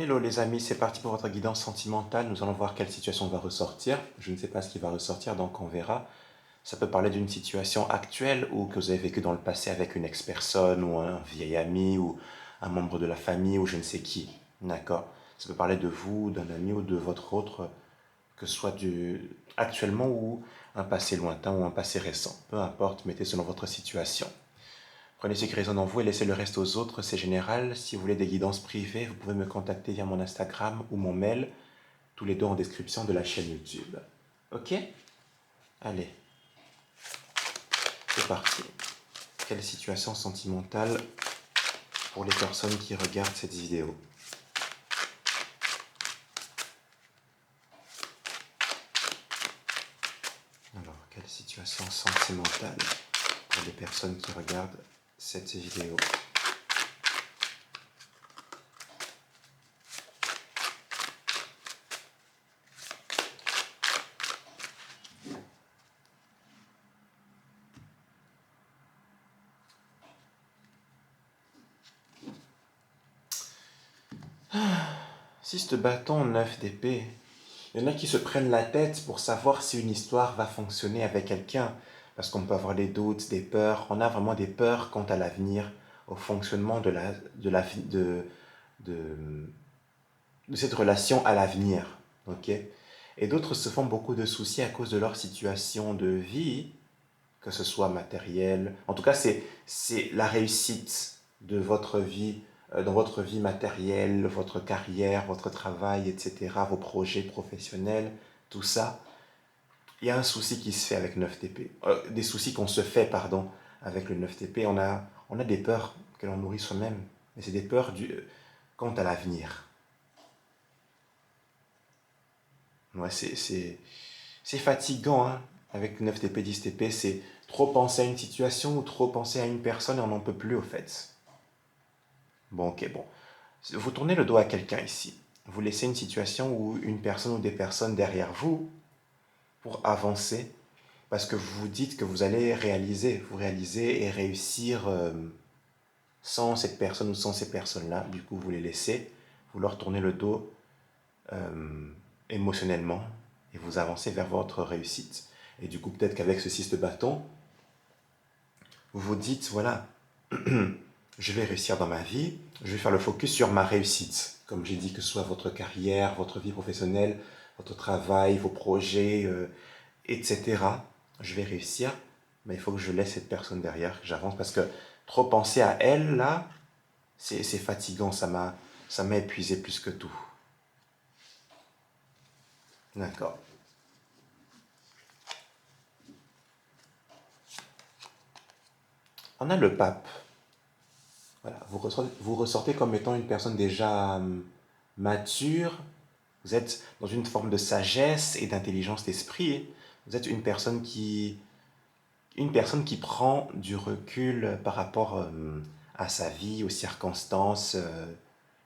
Hello les amis, c'est parti pour votre guidance sentimentale. Nous allons voir quelle situation va ressortir. Je ne sais pas ce qui va ressortir, donc on verra. Ça peut parler d'une situation actuelle ou que vous avez vécu dans le passé avec une ex-personne ou un vieil ami ou un membre de la famille ou je ne sais qui. D'accord? Ça peut parler de vous, d'un ami ou de votre autre, que ce soit actuellement ou un passé lointain ou un passé récent. Peu importe, mettez selon votre situation. Prenez ce qui résonne en vous et laissez le reste aux autres, c'est général. Si vous voulez des guidances privées, vous pouvez me contacter via mon Instagram ou mon mail, tous les deux en description de la chaîne YouTube. Ok? Allez, c'est parti. Quelle situation sentimentale pour les personnes qui regardent cette vidéo? Alors, quelle situation sentimentale pour les personnes qui regardent cette vidéo? Six de bâton, 9 d'épée. Il y en a qui se prennent la tête pour savoir si une histoire va fonctionner avec quelqu'un, parce qu'on peut avoir des doutes, des peurs. On a vraiment des peurs quant à l'avenir, au fonctionnement de, de cette relation à l'avenir. Ok? Et d'autres se font beaucoup de soucis à cause de leur situation de vie, que ce soit matériel. En tout cas, c'est la réussite de votre vie, dans votre vie matérielle, votre carrière, votre travail, etc., vos projets professionnels, tout ça. Il y a un souci qui se fait avec 9TP. Des soucis qu'on se fait, pardon, avec le 9TP. On a des peurs que l'on nourrit soi-même. Mais c'est des peurs quant à l'avenir. Ouais, c'est fatigant, hein, avec 9TP, 10TP. C'est trop penser à une situation ou trop penser à une personne et on n'en peut plus, au fait. Bon, ok, bon. Vous tournez le dos à quelqu'un ici. Vous laissez une situation ou une personne ou des personnes derrière vous pour avancer parce que vous vous dites que vous allez vous réaliser et réussir sans cette personne ou sans ces personnes-là. Du coup, vous les laissez, vous leur tournez le dos émotionnellement et vous avancez vers votre réussite. Et du coup, peut-être qu'avec ce 6 de bâton, vous vous dites, voilà, je vais réussir dans ma vie, je vais faire le focus sur ma réussite. Comme j'ai dit, que ce soit votre carrière, votre vie professionnelle, votre travail, vos projets, etc. Je vais réussir, mais il faut que je laisse cette personne derrière, que j'avance, parce que trop penser à elle, là, c'est fatigant, ça m'a épuisé plus que tout. D'accord. On a le pape. Voilà, vous ressortez comme étant une personne déjà mature. Vous êtes dans une forme de sagesse et d'intelligence d'esprit. Vous êtes une personne qui prend du recul par rapport à sa vie, aux circonstances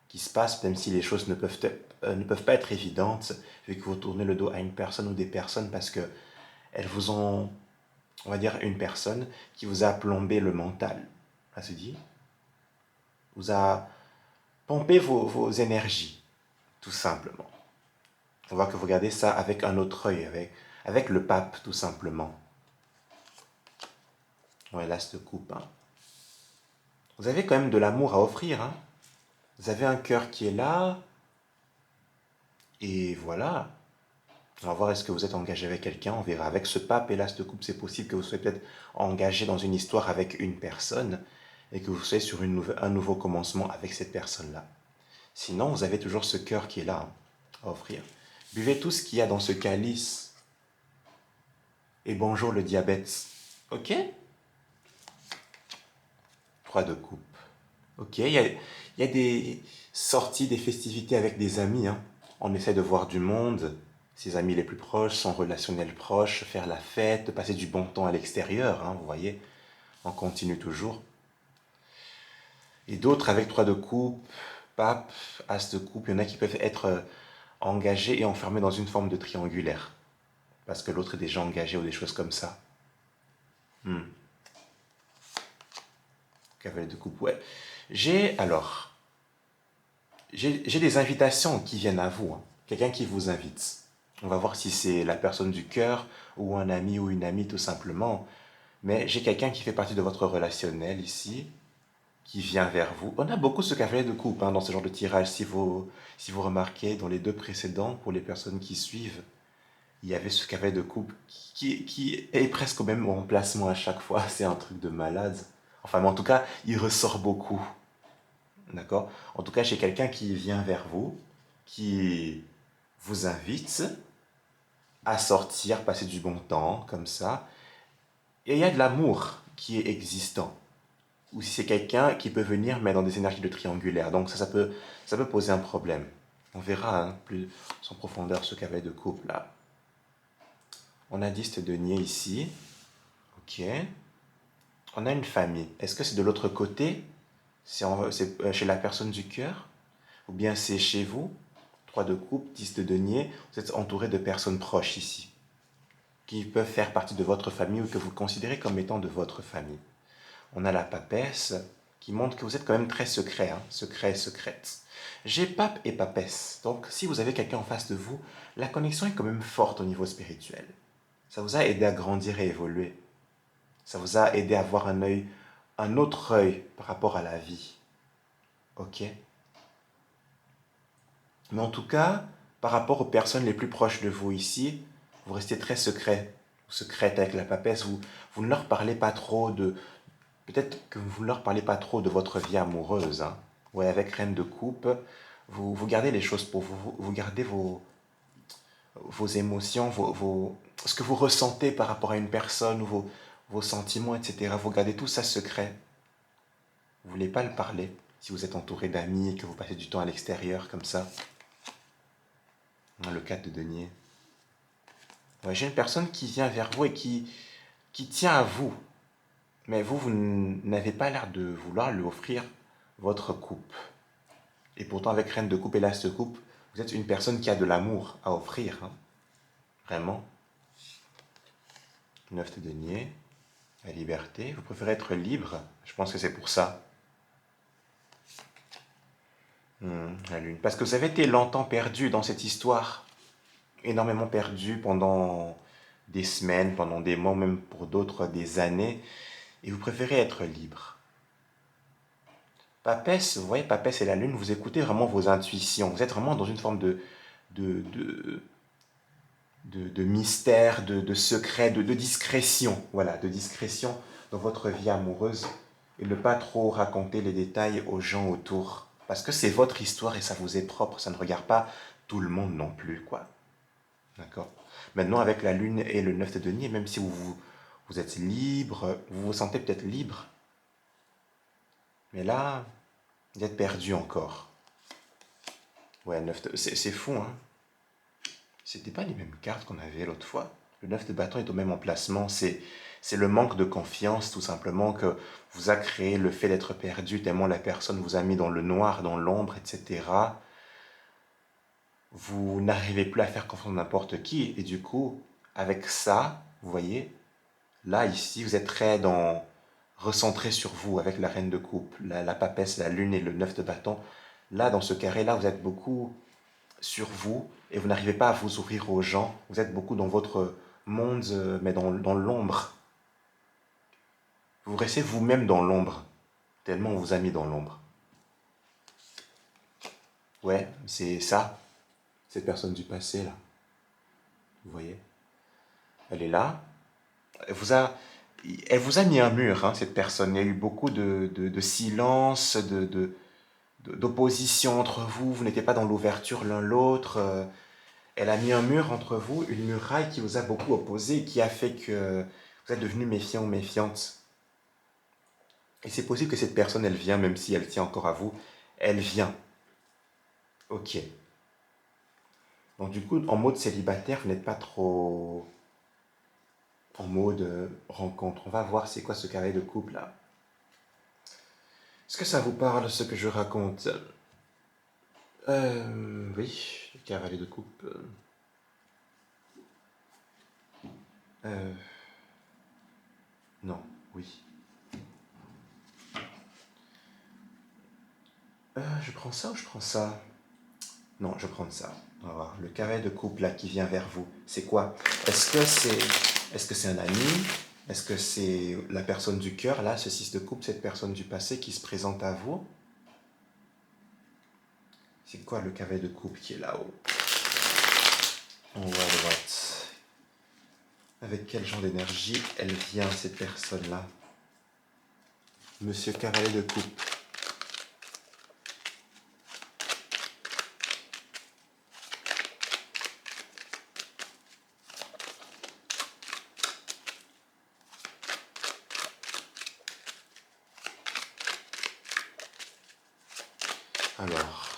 qui se passent, même si les choses ne peuvent pas être évidentes, vu que vous tournez le dos à une personne ou des personnes parce que elles vous ont, on va dire, une personne qui vous a plombé le mental. Ça se dit? Vous a pompé vos énergies, tout simplement. On voit que vous regardez ça avec un autre œil, avec le pape, tout simplement. Ouais, là, cette coupe. Hein. Vous avez quand même de l'amour à offrir. Hein. Vous avez un cœur qui est là. Et voilà. On va voir est-ce que vous êtes engagé avec quelqu'un. On verra. Avec ce pape et là, cette coupe, c'est possible que vous soyez peut-être engagé dans une histoire avec une personne et que vous soyez sur un nouveau commencement avec cette personne-là. Sinon, vous avez toujours ce cœur qui est là hein, à offrir. Buvez tout ce qu'il y a dans ce calice. Et bonjour le diabète. Ok? 3 de coupe. Ok, il y a des sorties, des festivités avec des amis. Hein. On essaie de voir du monde, ses amis les plus proches, son relationnel proche, faire la fête, passer du bon temps à l'extérieur. Hein, vous voyez, on continue toujours. Et d'autres avec 3 de coupe, pape, as de coupe, il y en a qui peuvent être engagés et enfermés dans une forme de triangulaire. Parce que l'autre est déjà engagé ou des choses comme ça. Cavalier de coupe, ouais. Alors, J'ai des invitations qui viennent à vous, hein. Quelqu'un qui vous invite. On va voir si c'est la personne du cœur ou un ami ou une amie tout simplement. Mais j'ai quelqu'un qui fait partie de votre relationnel ici, qui vient vers vous. On a beaucoup ce cavalier de coupe dans ce genre de tirage. Si vous remarquez, dans les deux précédents, pour les personnes qui suivent, il y avait ce cavalier de coupe qui est presque au même emplacement à chaque fois. C'est un truc de malade. Enfin, mais en tout cas, il ressort beaucoup. D'accord? En tout cas, j'ai quelqu'un qui vient vers vous, qui vous invite à sortir, passer du bon temps, comme ça. Et il y a de l'amour qui est existant. Ou si c'est quelqu'un qui peut venir, mais dans des énergies de triangulaire. Donc ça peut poser un problème. On verra plus en profondeur ce qu'avait de couple là. On a 10 de denier ici. Ok. On a une famille. Est-ce que c'est de l'autre côté? C'est chez la personne du cœur? Ou bien c'est chez vous? 3 de coupe, 10 de denier. Vous êtes entouré de personnes proches ici, qui peuvent faire partie de votre famille ou que vous considérez comme étant de votre famille. On a la papesse qui montre que vous êtes quand même très secret, secret et secrète. J'ai pape et papesse. Donc, si vous avez quelqu'un en face de vous, la connexion est quand même forte au niveau spirituel. Ça vous a aidé à grandir et évoluer. Ça vous a aidé à avoir un autre œil par rapport à la vie. Ok? Mais en tout cas, par rapport aux personnes les plus proches de vous ici, vous restez très secret, secrète avec la papesse. Vous ne leur parlez pas trop de, peut-être que vous ne leur parlez pas trop de votre vie amoureuse. Ouais, avec Reine de Coupe, vous gardez les choses pour vous. Vous gardez vos émotions, ce que vous ressentez par rapport à une personne, ou vos sentiments, etc. Vous gardez tout ça secret. Vous ne voulez pas le parler. Si vous êtes entouré d'amis et que vous passez du temps à l'extérieur comme ça. Le 4 de denier. Ouais, j'ai une personne qui vient vers vous et qui tient à vous. Mais vous n'avez pas l'air de vouloir lui offrir votre coupe. Et pourtant, avec Reine de coupe et l'As de coupe, vous êtes une personne qui a de l'amour à offrir. Vraiment. 9 de denier. La liberté. Vous préférez être libre. Je pense que c'est pour ça. La lune. Parce que vous avez été longtemps perdu dans cette histoire. Énormément perdu pendant des semaines, pendant des mois, même pour d'autres des années. Et vous préférez être libre. Papesse, vous voyez, Papesse et la lune, vous écoutez vraiment vos intuitions. Vous êtes vraiment dans une forme de, de, de mystère, de secret, de discrétion. Voilà, de discrétion dans votre vie amoureuse. Et ne pas trop raconter les détails aux gens autour. Parce que c'est votre histoire et ça vous est propre. Ça ne regarde pas tout le monde non plus, quoi. D'accord? Maintenant, avec la lune et le 9 de denier, même si vous êtes libre, vous vous sentez peut-être libre. Mais là, vous êtes perdu encore. Ouais, c'est fou, hein. C'était pas les mêmes cartes qu'on avait l'autre fois. Le 9 de bâton est au même emplacement. C'est le manque de confiance, tout simplement, que vous a créé le fait d'être perdu, tellement la personne vous a mis dans le noir, dans l'ombre, etc. Vous n'arrivez plus à faire confiance à n'importe qui. Et du coup, avec ça, vous voyez, là, ici, vous êtes très recentré sur vous, avec la reine de coupe, la papesse, la lune et le 9 de bâton. Là, dans ce carré-là, vous êtes beaucoup sur vous et vous n'arrivez pas à vous ouvrir aux gens. Vous êtes beaucoup dans votre monde, mais dans l'ombre. Vous restez vous-même dans l'ombre, tellement on vous a mis dans l'ombre. Ouais, c'est ça, cette personne du passé, là. Vous voyez? Elle est là. Elle vous a, elle vous a mis un mur, cette personne. Il y a eu beaucoup de silence, d'opposition entre vous. Vous n'étiez pas dans l'ouverture l'un l'autre. Elle a mis un mur entre vous, une muraille qui vous a beaucoup opposé, qui a fait que vous êtes devenu méfiant ou méfiante. Et c'est possible que cette personne, elle vient, même si elle tient encore à vous, elle vient. Ok. Donc du coup, en mode célibataire, vous n'êtes pas trop en mode rencontre. On va voir c'est quoi ce carré de couple là. Est-ce que ça vous parle ce que je raconte? Oui, le cavalier de coupe. Euh, non, oui. Je prends ça ou je prends ça? Non, je vais prendre ça. On va voir. Le cavalier de coupe là qui vient vers vous, c'est quoi? Est-ce que c'est un ami? Est-ce que c'est la personne du cœur, là, ce 6 de coupe, cette personne du passé qui se présente à vous? C'est quoi le cavalier de coupe qui est là-haut? En haut à droite. Avec quel genre d'énergie elle vient, cette personne-là? Monsieur cavalier de coupe. Alors,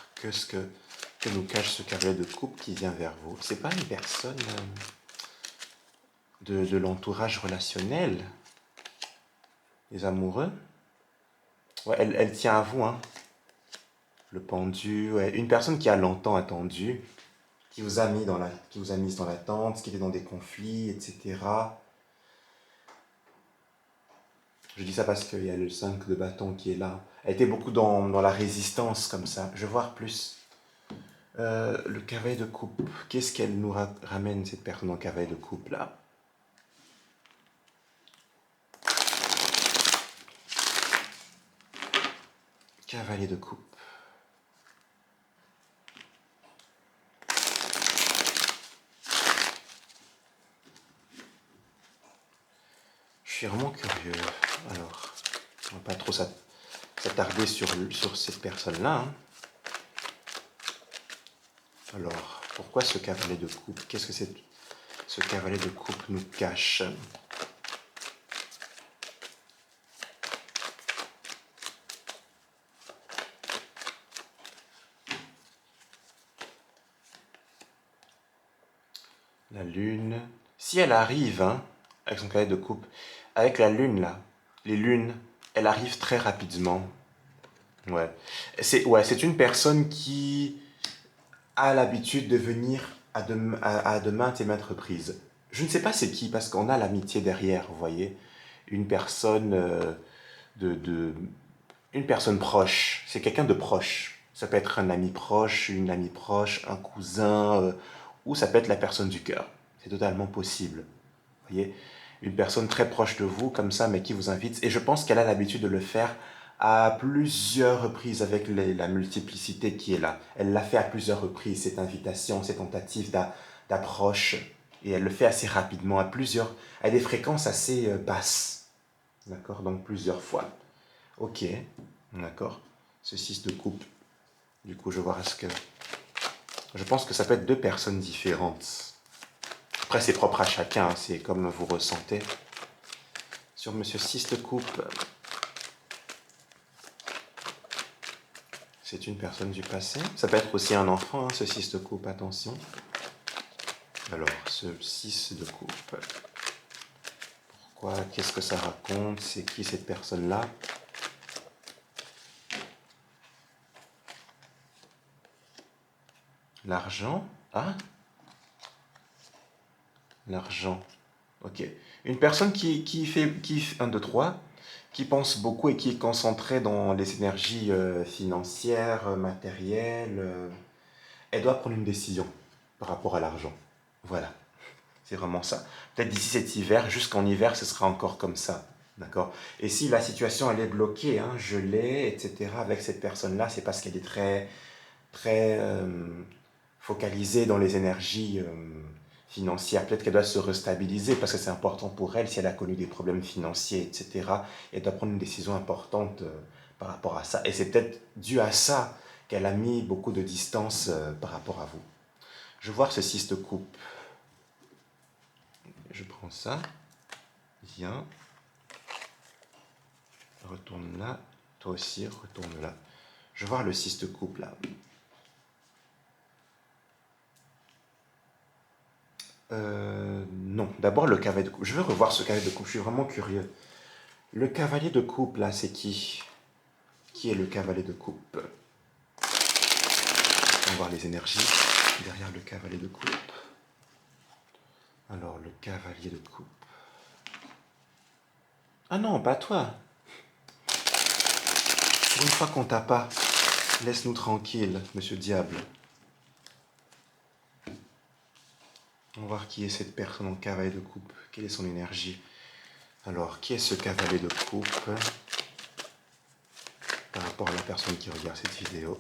que nous cache ce cavalier de coupe qui vient vers vous? C'est pas une personne de l'entourage relationnel, les amoureux? Ouais, elle tient à vous, hein. Le pendu, ouais. Une personne qui a longtemps attendu, qui vous a mis dans l'attente, qui était dans des conflits, etc. Je dis ça parce qu'il y a le 5 de bâton qui est là. Elle était beaucoup dans la résistance, comme ça. Je veux voir plus. Le cavalier de coupe. Qu'est-ce qu'elle nous ramène, cette personne en cavalier de coupe, là? Cavalier de coupe. Je suis vraiment curieux. Alors, on va pas trop s'attarder sur cette personne-là, hein. Alors, pourquoi ce cavalier de coupe? Qu'est-ce que ce cavalier de coupe nous cache? La lune. Si elle arrive, hein, avec son cavalier de coupe, avec la lune là, les lunes, elle arrive très rapidement. Ouais. C'est une personne qui a l'habitude de venir à de maintes et maintes reprises. Je ne sais pas c'est qui, parce qu'on a l'amitié derrière, vous voyez. Une personne de, de- une personne proche. C'est quelqu'un de proche. Ça peut être un ami proche, une amie proche, un cousin, ou ça peut être la personne du cœur. C'est totalement possible. Vous voyez, une personne très proche de vous, comme ça, mais qui vous invite. Et je pense qu'elle a l'habitude de le faire à plusieurs reprises avec la multiplicité qui est là. Elle l'a fait à plusieurs reprises, cette invitation, cette tentative d'approche. Et elle le fait assez rapidement, à des fréquences assez basses. D'accord? Donc plusieurs fois. Ok, d'accord. Ce 6 de coupe. Du coup, je vais voir est-ce que... Je pense que ça peut être deux personnes différentes. Après, c'est propre à chacun, hein, c'est comme vous ressentez. Sur Monsieur 6 de coupe, c'est une personne du passé. Ça peut être aussi un enfant, hein, ce 6 de coupe, attention. Alors, ce 6 de coupe. Pourquoi? Qu'est-ce que ça raconte? C'est qui cette personne-là? L'argent? Ah, l'argent. Ok. Une personne qui 1, 2, 3, qui pense beaucoup et qui est concentrée dans les énergies financières, matérielles. Elle doit prendre une décision par rapport à l'argent. Voilà, c'est vraiment ça. Peut-être d'ici cet hiver, jusqu'en hiver, ce sera encore comme ça. D'accord? Et si la situation elle est bloquée, hein, gelée, etc., avec cette personne-là, c'est parce qu'elle est très, très focalisée dans les énergies financières. Peut-être qu'elle doit se restabiliser parce que c'est important pour elle si elle a connu des problèmes financiers, etc. Elle doit prendre une décision importante par rapport à ça. Et c'est peut-être dû à ça qu'elle a mis beaucoup de distance par rapport à vous. Je vois ce 6 de coupe. Je prends ça. Viens. Retourne là. Toi aussi, retourne là. Je vois le 6 de coupe là. Non, d'abord le cavalier de coupe. Je veux revoir ce cavalier de coupe, je suis vraiment curieux. Le cavalier de coupe là, c'est qui? Qui est le cavalier de coupe? On va voir les énergies derrière le cavalier de coupe. Alors, le cavalier de coupe. Ah non, pas toi. Pour une fois qu'on t'a pas, laisse-nous tranquille, monsieur Diable. On va voir qui est cette personne en cavalier de coupe. Quelle est son énergie? Alors, qui est ce cavalier de coupe par rapport à la personne qui regarde cette vidéo?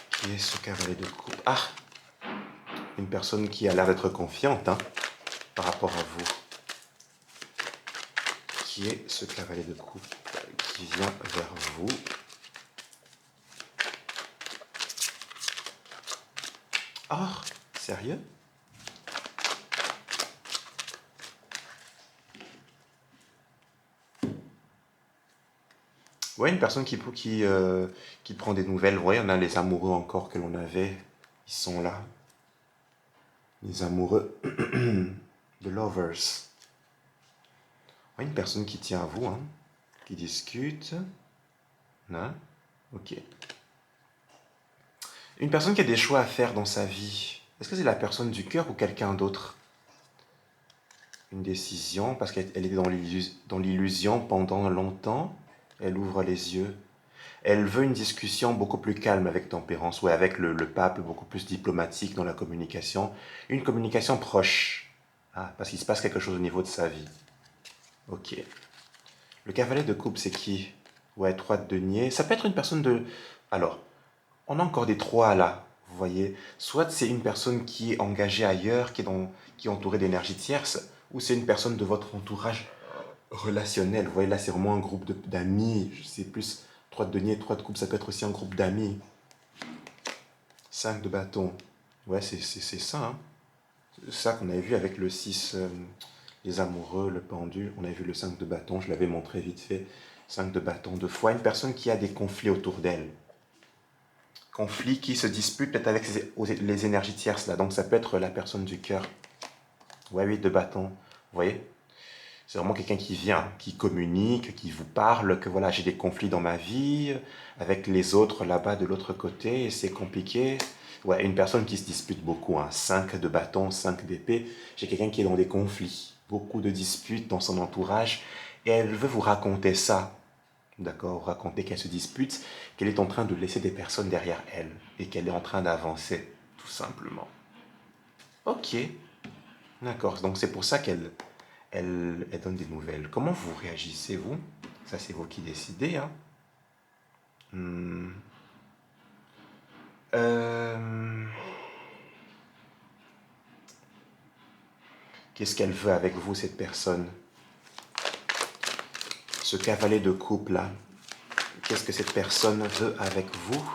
Qui est ce cavalier de coupe? Ah! Une personne qui a l'air d'être confiante hein, par rapport à vous. Qui est ce cavalier de coupe qui vient vers vous? Oh! Sérieux? Ouais, une personne qui prend des nouvelles. Vous voyez, on a les amoureux encore que l'on avait. Ils sont là. Les amoureux. The lovers. Ouais, une personne qui tient à vous, hein, qui discute. Hein? Ok. Une personne qui a des choix à faire dans sa vie. Est-ce que c'est la personne du cœur ou quelqu'un d'autre? Une décision, parce qu'elle était dans l'illusion pendant longtemps. Elle ouvre les yeux. Elle veut une discussion beaucoup plus calme avec tempérance, ou avec le pape, beaucoup plus diplomatique dans la communication. Une communication proche. Ah, parce qu'il se passe quelque chose au niveau de sa vie. Ok. Le cavalier de coupe, c'est qui? Ouais, 3 de denier. Ça peut être une personne de... Alors, on a encore des 3 là, vous voyez. Soit c'est une personne qui est engagée ailleurs, qui est entourée d'énergie tierce, ou c'est une personne de votre entourage relationnel. Vous voyez, là, c'est vraiment un groupe d'amis. C'est plus 3 de denier, 3 de coupe, ça peut être aussi un groupe d'amis. 5 de bâton. Ouais, c'est ça, hein. C'est ça qu'on avait vu avec le 6, les amoureux, le pendule. On avait vu le 5 de bâton, je l'avais montré vite fait. 5 de bâton, 2 fois. Une personne qui a des conflits autour d'elle. Conflits qui se disputent peut-être avec les énergies tierces, là. Donc ça peut être la personne du cœur. Ouais, 8 de bâton. Vous voyez? C'est vraiment quelqu'un qui vient, qui communique, qui vous parle, que voilà, j'ai des conflits dans ma vie, avec les autres là-bas de l'autre côté, et c'est compliqué. Ouais, une personne qui se dispute beaucoup, hein. 5 de bâton, 5 d'épée. J'ai quelqu'un qui est dans des conflits, beaucoup de disputes dans son entourage, et elle veut vous raconter ça. D'accord, vous raconter qu'elle se dispute, qu'elle est en train de laisser des personnes derrière elle, et qu'elle est en train d'avancer, tout simplement. Ok, d'accord, donc c'est pour ça qu'elle donne des nouvelles. Comment vous réagissez, vous? Ça, c'est vous qui décidez, hein. Hmm. Euh, Qu'est-ce qu'elle veut avec vous, cette personne? Ce cavalier de coupe là, qu'est-ce que cette personne veut avec vous?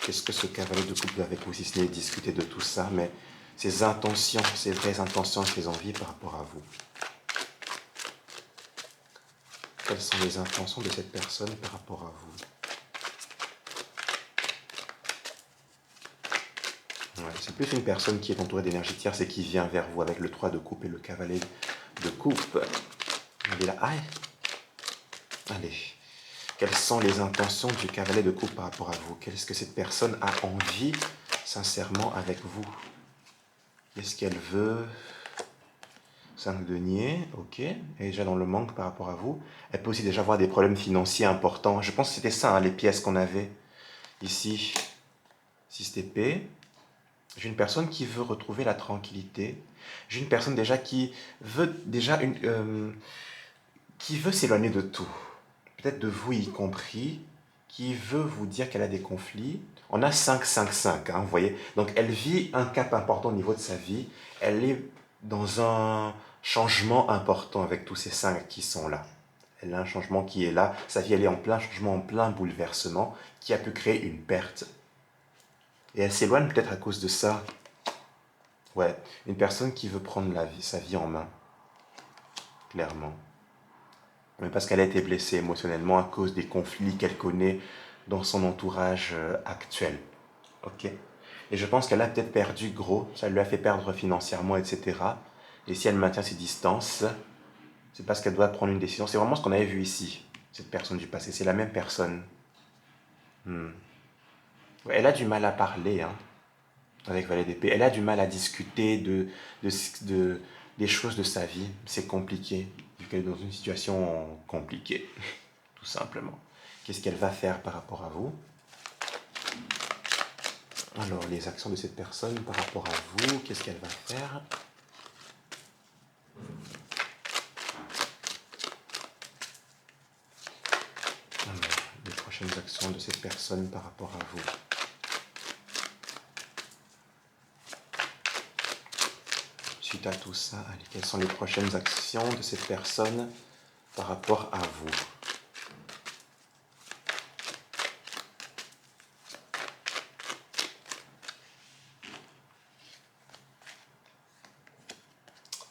Qu'est-ce que ce cavalier de coupe veut avec vous, si ce n'est discuter de tout ça, mais ses intentions, ses vraies intentions, ses envies par rapport à vous? Quelles sont les intentions de cette personne par rapport à vous? Ouais, c'est plus une personne qui est entourée d'énergie tierce et qui vient vers vous avec le 3 de coupe et le cavalier de coupe. Il est là. Aïe. Allez. Quelles sont les intentions du cavalier de coupe par rapport à vous? Qu'est-ce que cette personne a envie, sincèrement, avec vous? Qu'est-ce qu'elle veut? 5 de denier, ok. Elle est déjà dans le manque par rapport à vous. Elle peut aussi déjà avoir des problèmes financiers importants. Je pense que c'était ça, hein, les pièces qu'on avait ici. 6 d'épée. J'ai une personne qui veut retrouver la tranquillité. J'ai une personne déjà qui veut qui veut s'éloigner de tout. Peut-être de vous y compris, qui veut vous dire qu'elle a des conflits. On a 5-5-5, hein, vous voyez. Donc elle vit un cap important au niveau de sa vie. Elle est dans un changement important avec tous ces 5 qui sont là. Elle a un changement qui est là. Sa vie, elle est en plein changement, en plein bouleversement, qui a pu créer une perte. Et elle s'éloigne peut-être à cause de ça. Ouais, une personne qui veut prendre sa vie en main, clairement. Mais parce qu'elle a été blessée émotionnellement à cause des conflits qu'elle connaît dans son entourage actuel. Ok. Et je pense qu'elle a peut-être perdu gros, ça lui a fait perdre financièrement, etc. Et si elle maintient ses distances, c'est parce qu'elle doit prendre une décision. C'est vraiment ce qu'on avait vu ici, cette personne du passé. C'est la même personne. Hmm. Ouais, elle a du mal à parler, hein, avec Valet d'épée. Elle a du mal à discuter de, de- des choses de sa vie. C'est compliqué, vu qu'elle est dans une situation compliquée, tout simplement. Qu'est-ce qu'elle va faire par rapport à vous? Alors, les actions de cette personne par rapport à vous, qu'est-ce qu'elle va faire? Alors, les prochaines actions de cette personne par rapport à vous. Suite à tout ça, allez, quelles sont les prochaines actions de cette personne par rapport à vous?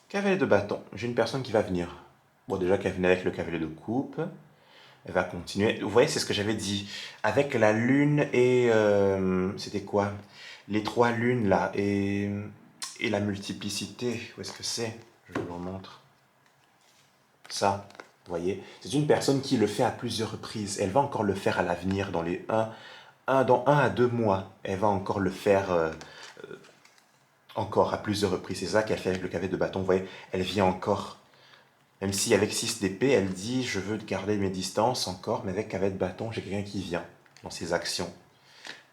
Cavalier de bâton. J'ai une personne qui va venir. Bon, déjà qu'elle venait avec le cavalier de coupe. Elle va continuer. Vous voyez, c'est ce que j'avais dit. Avec la lune et... c'était quoi? Les trois lunes, là. Et la multiplicité. Où est-ce que c'est? Je vous le montre. Ça, vous voyez? C'est une personne qui le fait à plusieurs reprises. Elle va encore le faire à l'avenir, dans les dans 1 à 2 mois. Elle va encore le faire encore à plusieurs reprises. C'est ça qu'elle fait avec le cavalier de bâton. Vous voyez, elle vient encore. Même si avec 6 d'épée, elle dit je veux garder mes distances encore, mais avec cavalier de bâton, j'ai quelqu'un qui vient dans ses actions.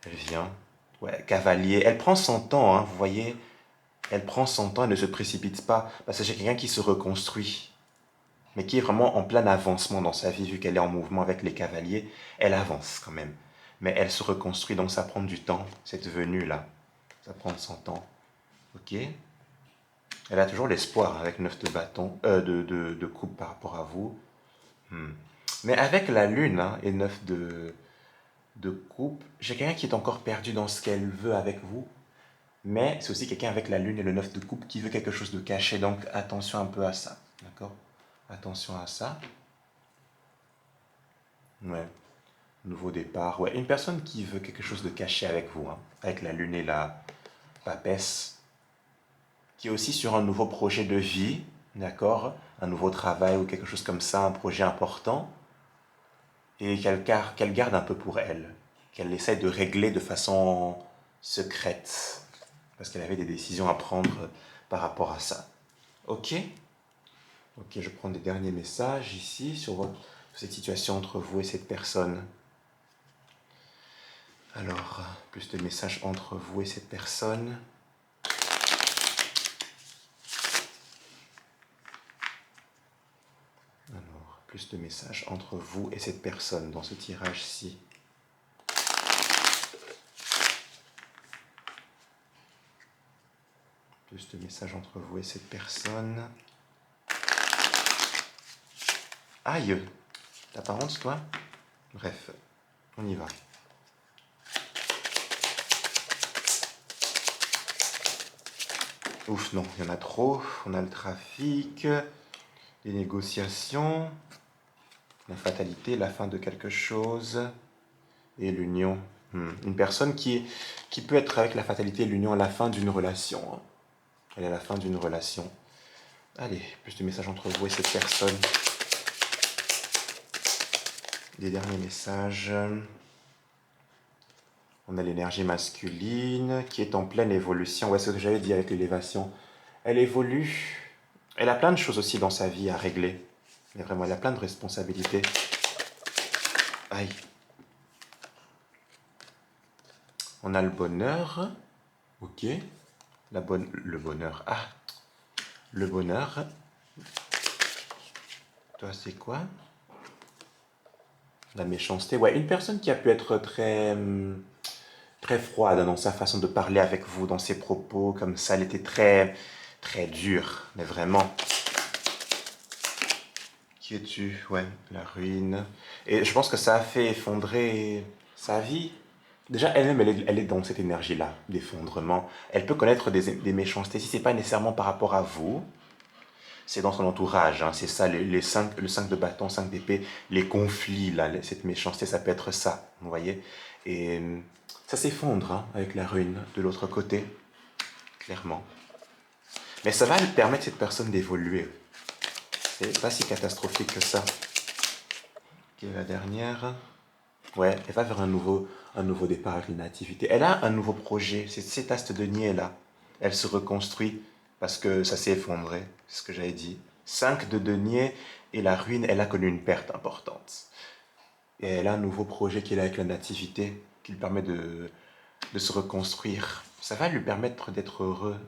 Elle vient. Ouais, cavalier. Elle prend son temps, hein, vous voyez. Elle prend son temps, elle ne se précipite pas. Parce que j'ai quelqu'un qui se reconstruit, mais qui est vraiment en plein avancement dans sa vie, vu qu'elle est en mouvement avec les cavaliers. Elle avance quand même. Mais elle se reconstruit, donc ça prend du temps, cette venue-là. Ça prend son temps. Ok? Elle a toujours l'espoir avec 9 de bâton, de coupe par rapport à vous. Hmm. Mais avec la lune hein, et 9 de coupe, j'ai quelqu'un qui est encore perdu dans ce qu'elle veut avec vous. Mais c'est aussi quelqu'un avec la lune et le 9 de coupe qui veut quelque chose de caché. Donc attention un peu à ça. D'accord? Attention à ça. Ouais. Nouveau départ. Ouais. Une personne qui veut quelque chose de caché avec vous. Hein, avec la lune et la papesse. Qui est aussi sur un nouveau projet de vie. D'accord? Un nouveau travail ou quelque chose comme ça. Un projet important. Et qu'elle garde un peu pour elle, qu'elle essaie de régler de façon secrète, parce qu'elle avait des décisions à prendre par rapport à ça. Ok? Ok, je prends des derniers messages ici sur cette situation entre vous et cette personne. Alors, plus de messages entre vous et cette personne. Alors, plus de messages entre vous et cette personne dans ce tirage-ci. Plus de messages entre vous et cette personne. Aïe! T'as pas honte, toi? Bref, on y va. Ouf, non, il y en a trop. On a le trafic, les négociations, la fatalité, la fin de quelque chose et l'union. Une personne qui peut être avec la fatalité et l'union à la fin d'une relation. Hein. Elle est à la fin d'une relation. Allez, plus de messages entre vous et cette personne. Des derniers messages. On a l'énergie masculine qui est en pleine évolution. Ouais, c'est ce que j'avais dit avec l'élévation. Elle évolue. Elle a plein de choses aussi dans sa vie à régler. Mais vraiment, elle a plein de responsabilités. Aïe. On a le bonheur. Ok. Le bonheur. Ah. Le bonheur. Toi, c'est quoi? La méchanceté. Ouais, une personne qui a pu être très froide dans sa façon de parler avec vous, dans ses propos, comme ça. Elle était très, très dure. Mais vraiment. Qui es-tu? Ouais, la ruine. Et je pense que ça a fait effondrer sa vie. Déjà, elle-même, elle est dans cette énergie-là, d'effondrement. Elle peut connaître des méchancetés, si c'est pas nécessairement par rapport à vous, c'est dans son entourage. Hein. C'est ça, le 5 de bâton, 5 d'épée, les conflits, là, cette méchanceté, ça peut être ça, vous voyez. Et ça s'effondre hein, avec la ruine de l'autre côté, clairement. Mais ça va lui permettre cette personne d'évoluer. C'est pas si catastrophique que ça. Ok, la dernière. Ouais, elle va vers un nouveau départ avec la nativité. Elle a un nouveau projet. C'est cet as de denier là. Elle se reconstruit parce que ça s'est effondré. C'est ce que j'avais dit. 5 de denier et la ruine, elle a connu une perte importante. Et elle a un nouveau projet qui est là avec la nativité qui lui permet de se reconstruire. Ça va lui permettre d'être heureux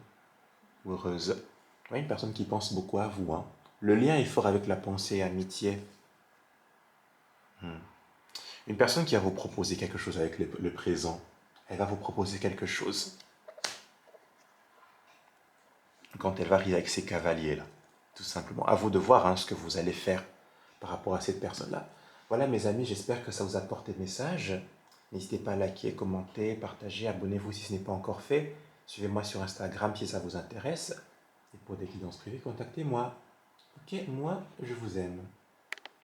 ou heureuse. Ouais, une personne qui pense beaucoup à vous, hein. Le lien est fort avec la pensée, amitié. Hmm. Une personne qui va vous proposer quelque chose avec le présent, elle va vous proposer quelque chose quand elle va arriver avec ses cavaliers là. Tout simplement. À vous de voir hein, ce que vous allez faire par rapport à cette personne-là. Voilà mes amis, j'espère que ça vous apporte des messages. N'hésitez pas à liker, commenter, partager, abonnez-vous si ce n'est pas encore fait. Suivez-moi sur Instagram si ça vous intéresse. Et pour des guidances privées, contactez-moi. Ok, moi, je vous aime.